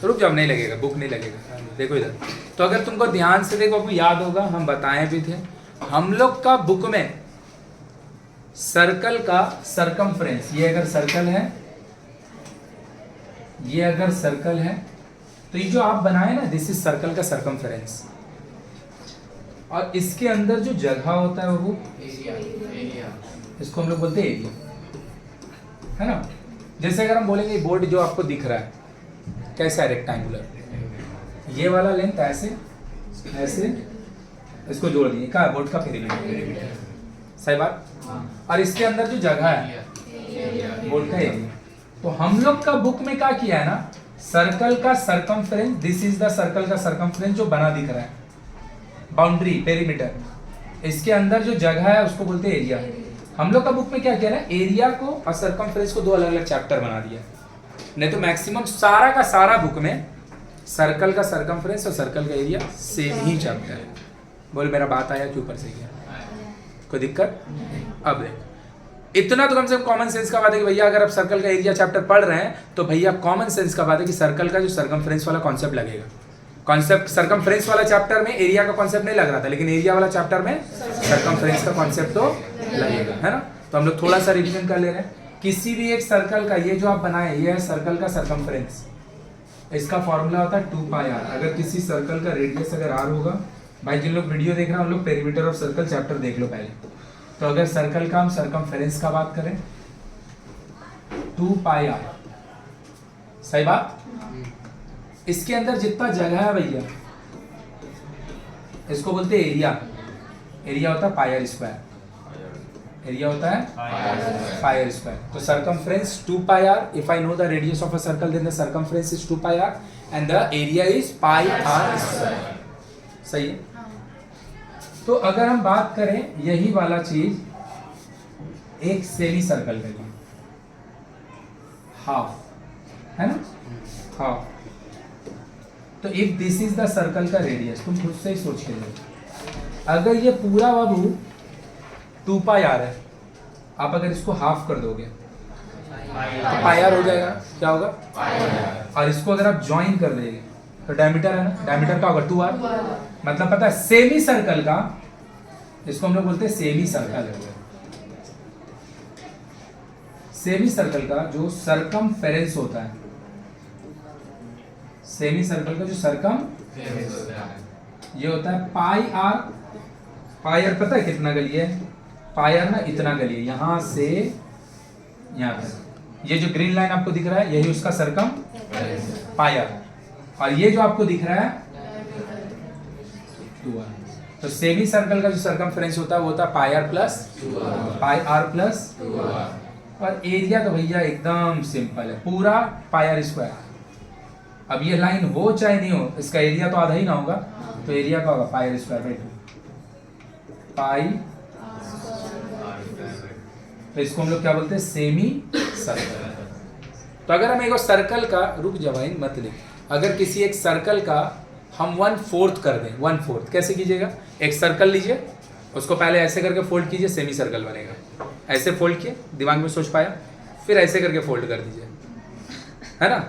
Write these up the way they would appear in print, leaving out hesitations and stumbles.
रुक जाओ, नहीं लगेगा, बुक नहीं लगेगा, देखो इधर। तो अगर तुमको ध्यान से देखो, आपको याद होगा हम बताए भी थे, हम लोग का बुक में सर्कल का सरकमफ्रेंस, ये अगर सर्कल है, ये अगर सर्कल है, तो ये जो आप बनाए ना, दिस इज सर्कल का सरकमफ्रेंस। और इसके अंदर जो जगह होता है वो एरिया, इसको हम लोग बोलते हैं एरिया, है ना। जैसे अगर हम बोलेंगे बोर्ड जो आपको दिख रहा है कैसा है, रेक्टेंगुलर, ये वाला लेंथ ऐसे ऐसे इसको जोड़ दिए, क्या बोर्ड का पेरीमीटर, सही बात। और इसके अंदर जो जगह है बोर्ड का एरिया। तो हम लोग का बुक में क्या किया है ना, सर्कल का circumference, this is the circle का सरकमफ्रेंस जो बना दिख रहा है, बाउंड्री पेरीमीटर, इसके अंदर जो जगह है उसको बोलते हैं एरिया। हम लोग का बुक में क्या किया है, एरिया को और सरकमफ्रेंस को दो अलग अलग चैप्टर बना दिया। नहीं तो मैक्सिमम सारा का सारा बुक में सर्कल का सरकमफ्रेंस और सर्कल का एरिया सेम ही चैप्टर है। बोल मेरा बात आया कि ऊपर से गया, कोई दिक्कत? अब देख, इतना तो कम से कम कॉमन सेंस का बात है कि भैया अगर आप सर्कल का एरिया चैप्टर पढ़ रहे हैं तो भैया कॉमन सेंस का बात है कि सर्कल का जो सरकमफ्रेंस वाला कॉन्सेप्ट लगेगा। कॉन्सेप्ट सरकमफ्रेंस वाला चैप्टर में एरिया का कॉन्सेप्ट नहीं लग रहा था, लेकिन एरिया वाला चैप्टर में सरकमफ्रेंस का कॉन्सेप्ट तो लगेगा, है ना। तो हम लोग थोड़ा सा रिवीजन कर ले रहे हैं। किसी भी एक सर्कल का, ये जो आप बनाए, ये है सर्कल का सरकमफ्रेंस, इसका फॉर्मूला होता है 2πr। अगर किसी सर्कल का रेडियस अगर r होगा, भाई जिन लोग वीडियो देख रहे हैं उन लोग पेरीमीटर ऑफ सर्कल चैप्टर देख लो पहले। तो अगर सर्कल का हम सरकमफ्रेंस का बात करें 2πr, सही बात। इसके अंदर जितना जगह है भैया इसको बोलते हैं एरिया। एरिया होता है पायर स्क्वायर, एरिया होता है पायर स्क्वायर। तो circumference 2πr, if I know the radius of a circle then the circumference is 2πr and the area is πr square, सही है। तो अगर हम बात करें यही वाला चीज एक सेमी सर्कल के लिए, हाफ, है ना, हाफ। तो if this is the circle का रेडियस, तुम खुद से ही सोच के लो, अगर ये पूरा बाबू 2πr है, आप अगर इसको हाफ कर दोगे तो πr हो जाएगा, क्या होगा, और इसको अगर आप ज्वाइन कर देंगे तो डायमीटर है ना, डायमीटर का होगा 2r। मतलब पता है सेमी सर्कल का, इसको हम लोग बोलते हैं सेमी सर्कल है। सेमी सर्कल का जो सरकमफेरेंस होता है, सेमी सर्कल का जो सरकमफेरेंस ये होता है πr। पायर पता है कितना गली है, पायर ना इतना गली है, यहां से यहां तक। ये जो ग्रीन लाइन आपको दिख रहा है यही उसका सरकम पायर, और ये जो आपको दिख रहा है 2r। तो सेमी सर्कल का जो सरकमफ्रेंस होता है वो होता है pier plus πr plus 2r। और एरिया तो भैया एकदम सिंपल है, पूरा पायर स्क्वायर। अब ये लाइन हो चाहे नहीं हो, इसका एरिया तो आधा ही ना होगा, तो एरिया का होगा पायर स्क्वायर बाई 2 पाई। तो इसको हम लोग क्या बोलते हैं, सेमी सर्कल। तो अगर हम एक सर्कल का, रुक जा भाई मत ले, अगर किसी एक सर्कल का हम 1/4 कर दें, 1/4 कैसे कीजिएगा, एक सर्कल लीजिए, उसको पहले ऐसे करके फोल्ड कीजिए, सेमी सर्कल बनेगा। ऐसे फोल्ड किए, दिमाग में सोच पाया, फिर ऐसे करके फोल्ड कर दीजिए, है ना।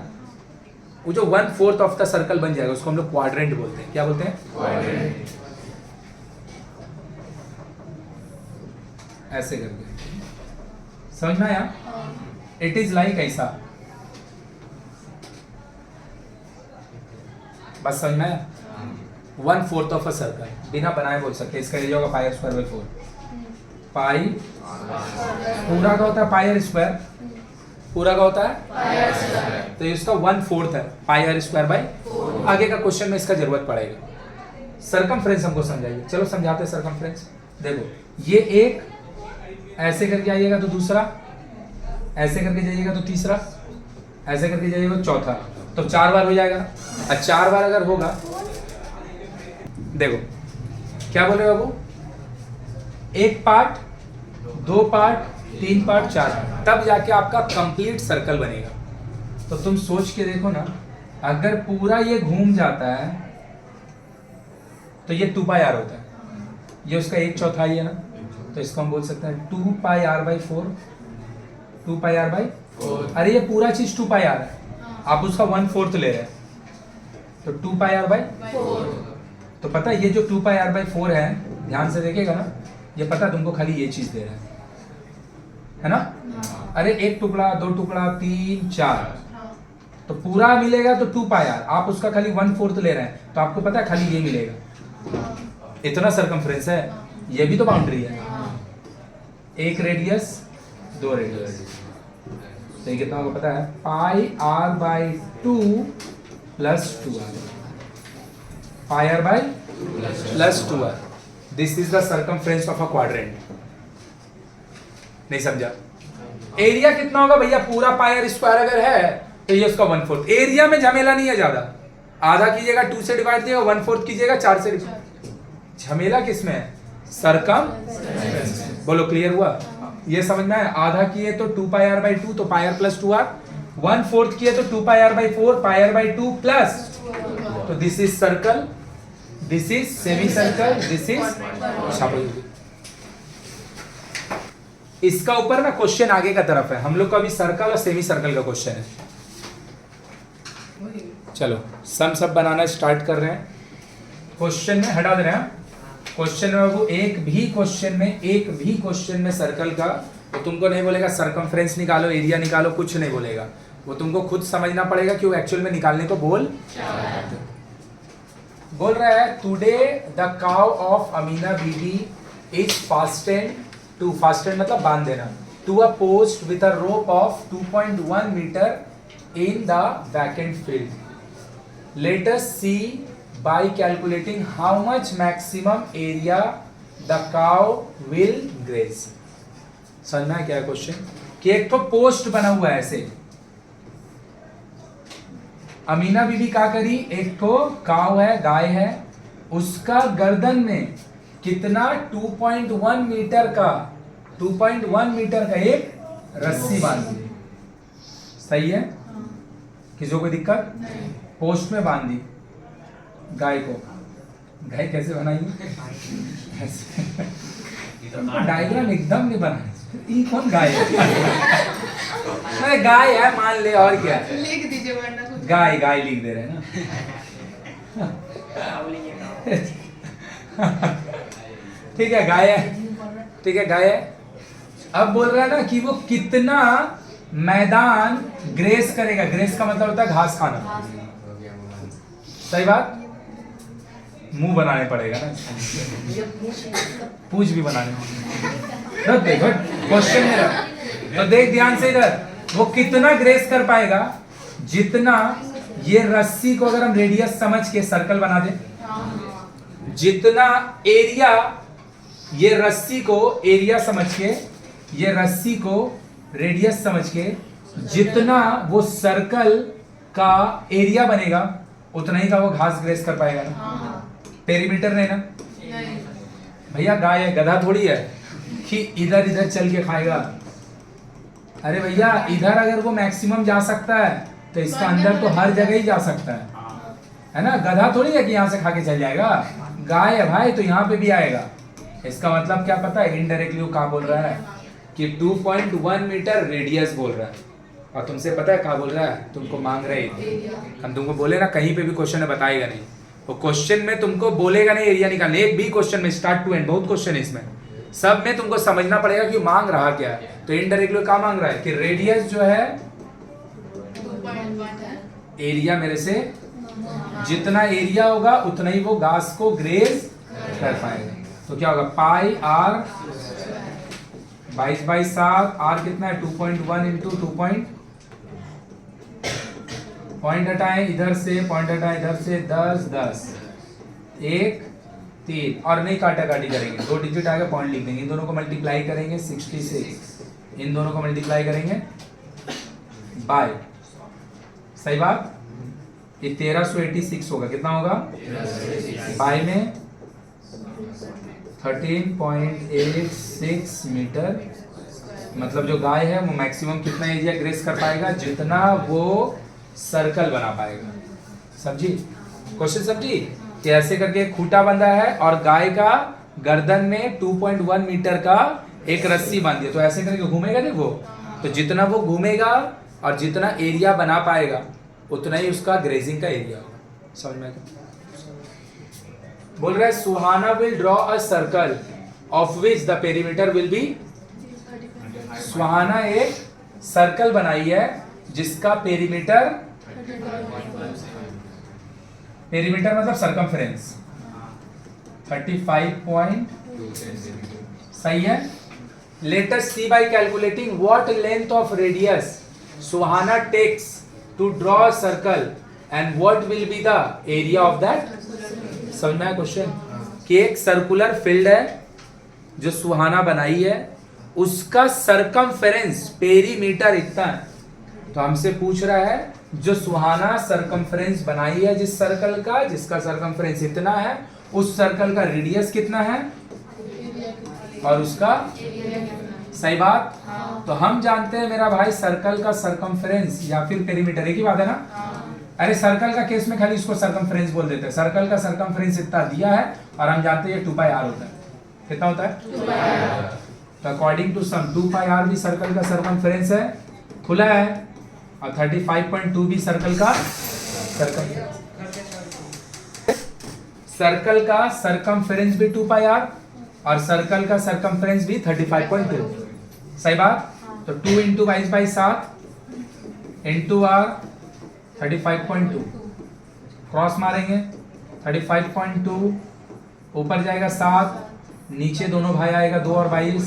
वो जो 1/4 ऑफ द सर्कल बन जाएगा उसको हम लोग क्वाड्रेंट बोलते हैं। क्या बोलते हैं, क्वाड्रेंट। ऐसे करके समझ में आया। इट इज लाइक ऐसा, बस समझ में आया। 1/4 ऑफ अ सर्कल, बिना बनाए बोल सकते, इसका एरिया होगा पाई स्क्वायर बाई 4। पाई पूरा का होता है पाई स्क्वायर, पूरा का होता है पाई स्क्वायर, तो इसका 1/4 है पाई स्क्वायर बाई 4। आगे का क्वेश्चन में इसका जरूरत पड़ेगा। सरकमफ्रेंस हमको समझाइए, चलो समझाते हैं सरकमफ्रेंस। देखो ये एक ऐसे करके आइएगा तो दूसरा, ऐसे करके जाइएगा तो तीसरा, ऐसे करके जाइएगा तो चौथा, तो 4 बार हो जाएगा। और 4 बार अगर होगा, देखो क्या बोल रहे बाबू, 1 पार्ट, 2 पार्ट, 3 पार्ट, 4 पार्ट, तब जाके आपका कंप्लीट सर्कल बनेगा। तो तुम सोच के देखो ना, अगर पूरा ये घूम जाता है तो ये 2πr होता है, ये उसका 1/4 है ना, तो इसको हम बोल सकते हैं 2πr/4, 2πr/4। अरे ये पूरा चीज 2πr है, आप उसका 1/4 ले रहे हैं, तो 2 पाई आर बाई 4। तो पता है ये जो 2 पाई आर बाई 4 है, ध्यान से देखिएगा ना, ये पता है तुमको खाली ये चीज दे रहा है ना? अरे एक टुकड़ा, 2 टुकड़ा, 3, 4, तो पूरा मिलेगा तो 2 पाई आर, आप उसका खाली 1/4 ले रहे हैं, तो आपको पता है खाली ये मिलेगा। इतना सरकमफ्रेंस है, ये भी तो बाउंड्री है। एक रेडियस, 2 रेडियस, तो ये कितना होगा पता है? Pi r by 2 plus 2r, pi r by plus 2r। This is the circumference of a quadrant. नहीं समझा? एरिया कितना होगा भैया? पूरा पाई आर स्क्वायर अगर है तो ये उसका 1/4। एरिया में झमेला नहीं है ज्यादा, आधा कीजिएगा 2 से डिवाइड कीजिएगा, 1/4 कीजिएगा 4 से डिवाइड। झमेला किसमें है? सरकम। बोलो क्लियर हुआ? ये समझना है। आधा किए तो 2 पाई आर बाई 2, तो पाई आर प्लस 2r। 1/4 किए तो 2 pi r by 4, pi r by 2 plus, तो this is circle, this is semi circle, this is. इसका ऊपर ना क्वेश्चन आगे का तरफ है, हम लोग का अभी सर्कल और सेमी सर्कल का क्वेश्चन है। चलो सम सब बनाना स्टार्ट कर रहे हैं। क्वेश्चन में हटा दे रहे हैं, क्वेश्चन में वो एक भी क्वेश्चन में सर्कल का वो तुमको नहीं बोलेगा सरकमफ्रेंस निकालो, एरिया निकालो, कुछ नहीं बोलेगा। वो तुमको खुद समझना पड़ेगा कि वो एक्चुअल में निकालने को बोल रहा है। Today the cow of Amina Bibi is fastened to, fastened मतलब बांध देना, to a post with a rope of 2.1 metre in the vacant field. Let us see by calculating how much maximum area the cow will graze। समझना है क्या question? कि एक तो post बना हुआ है ऐसे, अमीना बीबी क्या करी, एक तो काव है, गाय है, उसका गर्दन में कितना 2.1 मीटर का एक रस्सी बांध दी। सही है? किसी को कोई दिक्कत? पोस्ट में बांध दी गाय को। गाय कैसे बनाएंगे? डायग्राम एकदम नहीं बनाए। ये कौन गाय है? अरे गाय है मान ले, और क्या लिख दीजिए वरना कुछ। गाय लिख दे रहे हैं ना। ठीक है गाय है, ठीक है गाय है। अब बोल रहा है ना कि वो कितना मैदान ग्रेस करेगा। ग्रेस का मतलब होता है घास खाना। सही बात? मुंह बनाने पड़ेगा ना, पूछ भी बनाने। तो देखो क्वेश्चन में रख, तो देख ध्यान से इधर, वो कितना ग्रेस कर पाएगा, जितना ये रस्सी को अगर हम रेडियस समझ के सर्कल बना दे, जितना एरिया ये रस्सी को एरिया समझ के, ये रस्सी को रेडियस समझ के, जितना वो सर्कल का एरिया बनेगा उतना ही का वो घास ग्रेस कर पाएगा ना। पेरीमीटर नहीं ना भैया, गाय है, गधा थोड़ी है कि इधर इधर चल के खाएगा। अरे भैया इधर अगर वो मैक्सिमम जा सकता है तो इसका अंदर तो हर जगह ही जा सकता है ना। गधा थोड़ी है कि यहाँ से खा के चल जाएगा। गाय है भाई तो यहाँ पे भी आएगा। इसका मतलब क्या पता है? इनडायरेक्टली वो क्या बोल रहा है कि 2.1 मीटर रेडियस बोल रहा है। और तुमसे पता है क्या बोल रहा है? तुमको मांग रहे, हम तुमको बोले ना कहीं पे भी क्वेश्चन में बताएगा नहीं, वो क्वेश्चन में तुमको बोलेगा नहीं एरिया निकालने। एक भी क्वेश्चन में स्टार्ट टू एंड बहुत क्वेश्चन है इसमें, सब में तुमको समझना पड़ेगा कि मांग रहा क्या है। तो इनडायरेक्टली क्या मांग रहा है कि रेडियस जो है एरिया मेरे से, जितना एरिया होगा उतना ही वो घास को ग्रेज कर पाएगा। तो क्या होगा? पाई आर 22/7, आर कितना है 2.1 इंटू 2 पॉइंट हटाएं इधर से, पॉइंट हटाएं इधर से, 10 10 1 3 और नहीं काटा काटी करेंगे, 2 डिजिट आगे पॉइंट लिख देंगे। इन दोनों को मल्टीप्लाई करेंगे 66, इन दोनों को मल्टीप्लाई करेंगे बाय, सही बात? ये 1386 होगा। कितना होगा? बाय में 13.86 मीटर। मतलब जो गाय है वो मैक्सिमम कितना एरिया ग्रेस कर पाएगा? जितना वो सर्कल बना पाएगा। समझी क्वेश्चन? समझी? कि ऐसे करके खूंटा बंधा है और गाय का गर्दन में 2.1 मीटर का एक रस्सी बांधी है, तो ऐसे करके घूमेगा नहीं वो। तो जितना वो घूमेगा और जितना एरिया बना पाएगा उतना ही उसका ग्रेजिंग का एरिया होगा। समझ में आया? बोल रहा है Suhana will draw a circle of which the perimeter will be. Suhana एक सर्कल बनाई है जिसका पेरीमीटर मतलब सरकमफ्रेंस 35.2 सही है। Let us see by calculating what length of radius Suhana takes to draw a circle and what will be the area of that. समझ में आया क्वेश्चन? कि एक सर्कुलर फील्ड है जो सुहाना बनाई है, उसका सरकमफेरेंस पेरीमीटर इतना है। तो हमसे पूछ रहा है जो सुहाना सरकमफेरेंस बनाई है जिस सर्कल का, जिसका सरकमफेरेंस इतना है, उस सर्कल का रेडियस कितना है और उसका सही बात। तो हम जानते हैं मेरा भाई सर्कल का सरकमफेरेंस या फिर पेरीमीटर एक ही बात है ना। अरे सर्कल का केस में खाली इसको सरकमफ्रेंस बोल देते हैं। सर्कल का सरकमफ्रेंस इतना दिया है और हम जानते हैं 2πr होता है। कितना होता है? 2πr। तो अकॉर्डिंग टू सम 2πr भी सर्कल का सरकमफ्रेंस है, खुला है, और 35.2 भी सर्कल का सरकमफ्रेंस भी 2πr और सर्कल का सरकमफ्रेंस भी 35.2। सही बात। तो 2 × 22/7 इंटू r 35.2 क्रॉस मारेंगे 35.2 ऊपर जाएगा 7, नीचे दोनों भाई आएगा 2 और 22,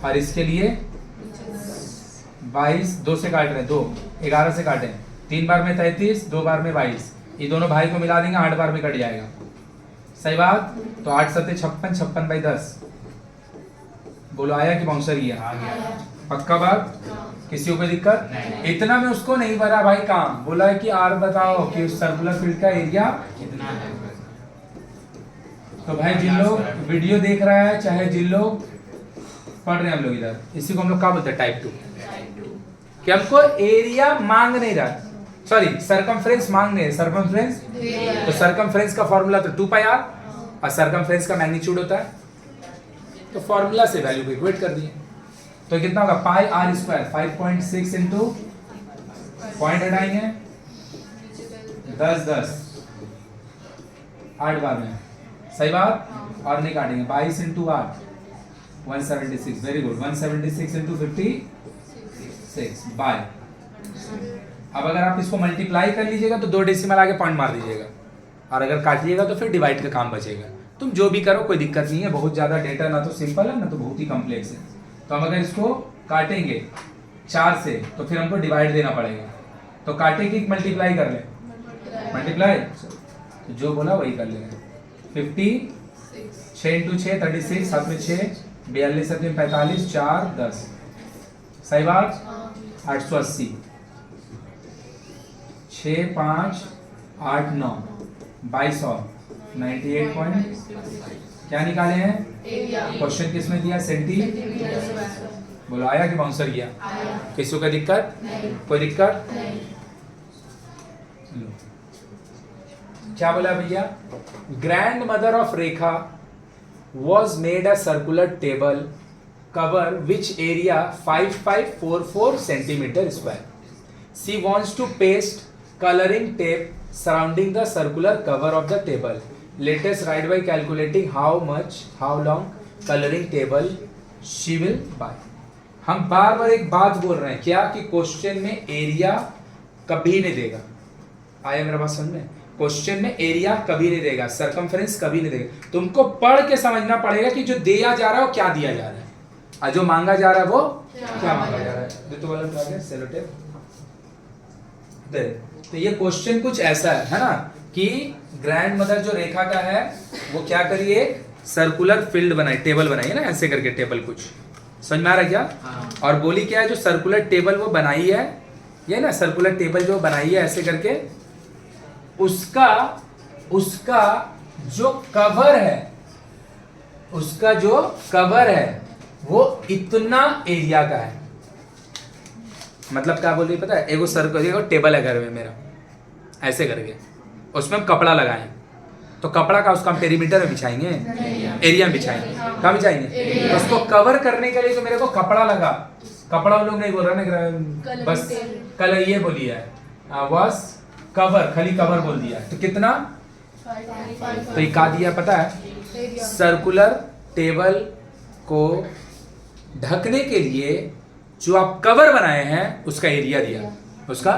और इसके लिए 22 2 से काट रहे हैं, 2 11 से काटे, 3 बार में 33, 2 बार में 22, ये दोनों भाई को मिला देंगे 8 बार में कट जाएगा। सही बात। तो 8 7 56, 56/10। बोलो आया कि बाउंसर गया? पक्का बात? किसी को कोई दिक्कत? इतना में उसको नहीं भरा भाई काम। बोला है कि आर बताओ कि उस सर्कुलर फील्ड का एरिया कितना है। तो भाई जिन लोग वीडियो देख रहा है, चाहे जिन लोग पढ़ रहे हैं हम लोग इधर, इसी को हम लोग क्या बोलते हैं? टाइप 2। कि हमको एरिया मांग नहीं रहा, सॉरी सरकमफ्रेंस मांग नहीं है। सरकमफ्रेंस, तो सरकमफ्रेंस का फॉर्मूला तो 2πr और सरकमफ्रेंस का मैग्नीट्यूड होता है, तो फॉर्मूला से वैल्यू को इक्वेट कर दिए। तो कितना होगा? πr² 5.6 इंटू पॉइंट हटाएंगे 10 10 8 बार में। सही बात। और नहीं काटेंगे 22 into 8 176। Very good. 176 into 56 by. अब अगर आप इसको मल्टीप्लाई कर लीजिएगा तो 2 डेसिमल आगे पॉइंट मार दीजिएगा, और अगर काटिएगा तो फिर डिवाइड का काम बचेगा। तुम जो भी करो कोई दिक्कत नहीं है, बहुत ज्यादा डेटा ना तो सिंपल है ना तो बहुत ही कॉम्प्लेक्स है। तो हम अगर इसको काटेंगे 4 से तो फिर हमको डिवाइड देना पड़ेगा। तो काटे कि मल्टीप्लाई कर ले? मल्टीप्लाई। तो जो बोला वही कर लेंगे। 50 6 × 6 36, 7 में 6 42, 7 में 45, 4 10। सही बात। 880 6 5 8 9 22 और 98 क्या निकाले हैं? क्वेश्चन किसमें दिया? सेंटीमीटर। बोलो आया कि बाउंसर गया? किसी को दिक्कत? कोई दिक्कत? क्या बोला भैया? Grand mother of Rekha was made a circular table cover which area 5544 centimeter square. She wants to paste coloring tape surrounding the circular cover of the table. Let us write by calculating how long coloring table she will buy. हम बार बार एक बात बोल रहे हैं क्या कि question में area कभी नहीं देगा। आया मेरा बात समझ में? क्वेश्चन में एरिया कभी नहीं देगा, सरकमफ्रेंस कभी नहीं देगा। तुमको पढ़ के समझना पड़ेगा कि जो दिया जा रहा है वो क्या दिया जा रहा है और जो मांगा जा रहा है वो क्या मांगा जा रहा है। तो वाला क्या है? सेलोटेप। तो ये क्वेश्चन कुछ ऐसा है ना कि ग्रैंड मदर जो रेखा का है वो क्या करिए? सर्कुलर फील्ड बनाई, टेबल बनाई है ना ऐसे करके टेबल। कुछ समझ में आ रहा है क्या? हाँ। और बोली क्या है? जो सर्कुलर टेबल वो बनाई है, ये ना सर्कुलर टेबल जो बनाई है ऐसे करके, उसका जो कवर है, उसका जो कवर है वो इतना एरिया का है। मतलब क्या बोल रही पता है? एगो सर्कल, एगो टेबल है घर में मेरा ऐसे करके, उसमें हम कपड़ा लगाएं तो कपड़ा का उसका हम पेरीमीटर में बिछाएंगे, एरिया में बिछाएंगे। कहाँ बिछाएंगे? उसको कवर करने के लिए तो मेरे को कपड़ा लगा। कपड़ा लोग नहीं बोल रहा ना, बस कलर ये बोलिए है was कवर, खाली कवर बोल दिया तो कितना, तो ये क्या दिया पता है, सर्कुलर टेबल को ढकने के लिए जो आप कवर बनाए हैं उसका एरिया दिया, उसका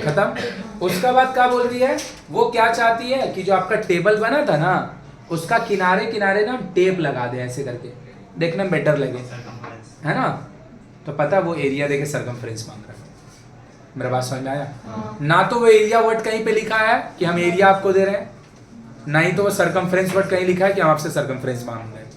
खत्म। उसका बाद क्या बोल रही है, वो क्या चाहती है कि जो आपका टेबल बना था ना उसका किनारे किनारे ना टेप लगा दे ऐसे करके, देखने में बेटर लगे, है ना। तो पता वो एरिया देके सरकमफ्रेंस मांग रहा है। मेरा बात समझ में आया? ना तो वो एरिया वर्ड कहीं पे लिखा है कि हम एरिया आपको दे रहे हैं, ना ही तो वो सरकमफ्रेंस वर्ड कहीं लिखा है कि हम आपसे सरकमफ्रेंस मांग रहे हैं।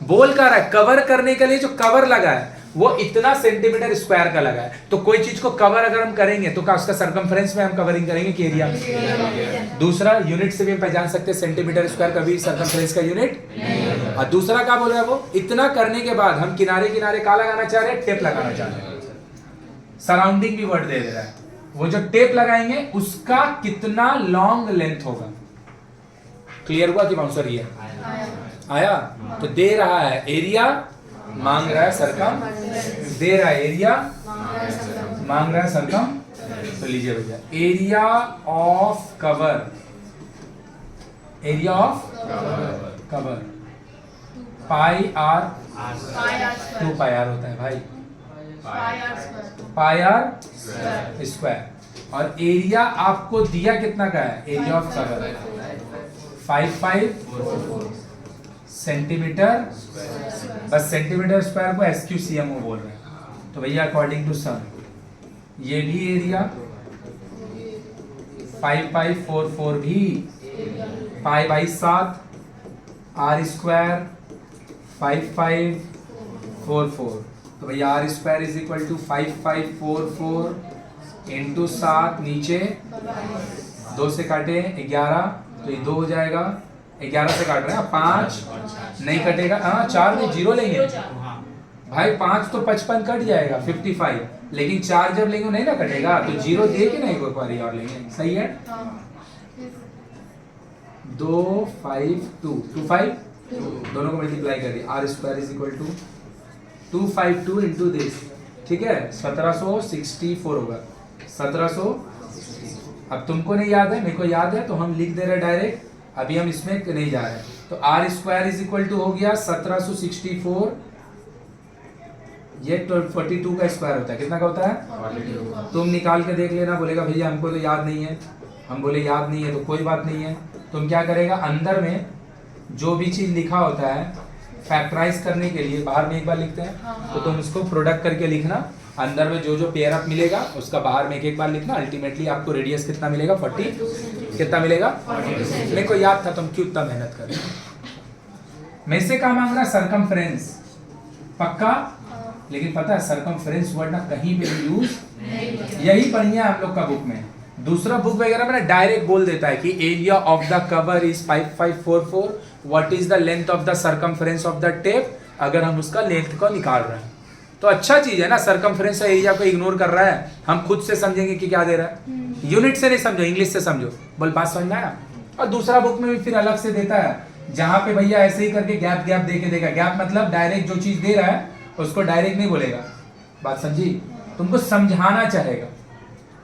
बोल का रहा है कवर करने के लिए जो कवर लगा है वो इतना सेंटीमीटर स्क्वायर का लगा है। तो कोई चीज को कवर अगर हम करेंगे तो क्या उसका सरकमफ्रेंस में हम कवरिंग करेंगे कि एरिया में? दूसरा यूनिट से भी हम पहचान सकते हैं सेंटीमीटर स्क्वायर कभी सरकमफ्रेंस का यूनिट। और दूसरा क्या बोल रहा है वो, इतना करने के बाद हम किनारे किनारे क्या लगाना चाह रहे हैं, टेप लगाना चाह रहे हैं। सराउंडिंग भी वर्ड दे रहा है, वो जो टेप लगाएंगे उसका कितना लॉन्ग लेंथ होगा। क्लियर हुआ कि बाउंसर ये आया? तो दे रहा है एरिया, मांग रहा है सरकम, दे रहा है एरिया, मांग रहा है सरकम। तो लीजिए भैया, area of cover, area of cover pi r, 2 pi r होता है भाई, पाई आर स्क्वायर। और एरिया आपको दिया कितना का है, एरिया ऑफ कवर 55 सेंटीमीटर, बस सेंटीमीटर स्क्वायर को SQCM बोल रहे हैं। तो भैया अकॉर्डिंग टू सन ये भी एरिया 5544 भी पाई बाई 7 आर स्क्वायर 5544। तो भैया r square is equal to 5544 into 7, नीचे 2 से काटे 11, तो ये 2 हो जाएगा, 11 से काट रहे हैं 5 नहीं कटेगा, हाँ 4 में 0 लेंगे भाई, 5 तो 55 कट जाएगा 55, लेकिन 4 जब लेंगे नहीं ना कटेगा, तो 0 दे के नहीं कोई बारी और लेंगे, सही है। 2 5 2 2 5 दोनों को मल्टीप्लाई करिए, r square is equal to 252 into this, ठीक है 1764 होगा, 1700। अब तुमको नहीं याद है, मेरे को याद है, तो हम लिख दे रहे हैं डायरेक्ट, अभी हम इसमें नहीं जा रहे हैं। तो r square is equal to हो गया 1764, ये 42 का स्क्वायर होता है, कितना का होता है, तुम निकाल के देख लेना। बोलेगा भैया हमको तो याद नहीं है, हम बोले याद नहीं है तो कोई बात नहीं है, तुम क्या करेगा, अंदर में जो भी चीज लिखा होता है फैक्टराइज करने के लिए बाहर में एक बार लिखते हैं, तो तुम उसको प्रोडक्ट करके लिखना, अंदर में जो जो पेयर अप मिलेगा उसका बाहर में एक बार लिखना, अल्टीमेटली आपको रेडियस कितना मिलेगा 40, कितना मिलेगा, मेरे को याद था, तुम क्यों इतना मेहनत कर रहे हो। मैं से क्या मांग रहा, सरकमफ्रेंस पक्का, लेकिन पता है सरकमफ्रेंस वर्ड ना कहीं पे भी यूज, यही बढ़िया हम लोग का बुक में, दूसरा बुक वगैरह में ना डायरेक्ट बोल देता है कि area of the cover is 5544, what is the length of the circumference of the tape, अगर हम उसका लेंथ को निकाल रहे हैं तो अच्छा चीज है ना, सरकमफ्रेंस एरिया को इग्नोर कर रहा है, हम खुद से समझेंगे कि क्या दे रहा है, यूनिट से नहीं समझो, इंग्लिश से समझो, बोल बात समझ में आया। और दूसरा बुक में भी फिर अलग से देता है, जहां पे भैया ऐसे ही करके गैप गैप दे के देगा, गैप मतलब डायरेक्ट जो चीज दे रहा है उसको डायरेक्ट नहीं बोलेगा, बात समझी, तुमको समझाना चाहेगा,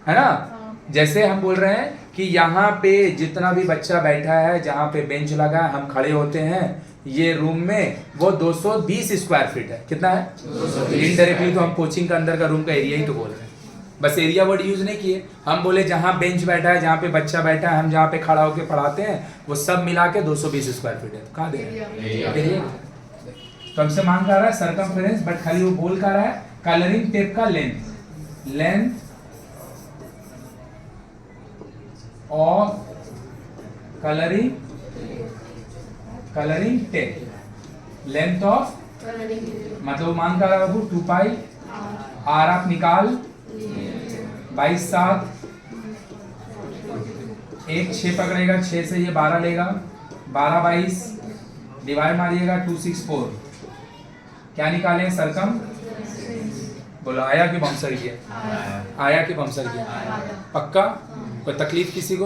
है ना। जैसे हम बोल रहे हैं कि यहाँ पे जितना भी बच्चा बैठा है, जहाँ पे बेंच लगा है, हम खड़े होते हैं, ये रूम में वो 220 स्क्वायर फीट है, कितना है, इनडायरेक्टली तो हम कोचिंग का अंदर का रूम का एरिया ही तो बोल रहे हैं, बस एरिया वर्ड यूज नहीं किए, हम बोले जहाँ बेंच बैठा है, जहाँ पे बच्चा बैठा है, हम जहाँ पे खड़ा होकर पढ़ाते हैं, वो सब मिला के 220 स्क्वायर फीट है, कहाँ दे एरिया। तो हमसे मांग कर रहा है सरकमफ्रेंस, बट खाली वो बोल कर रहा है कलरिंग टेप का length, length of colouring, colouring tape, length of, मतलब मांग कर रहा है 2 पाई आर, आप निकाल 22 7, 1 6 पकड़ेगा, 6 से ये 12 लेगा, 12 22 डिवाइड मारिएगा 264, क्या निकाले सरकम, बोलो आया कि बमसर किया, आया कि बमसर किया, पक्का, कोई तकलीफ किसी को।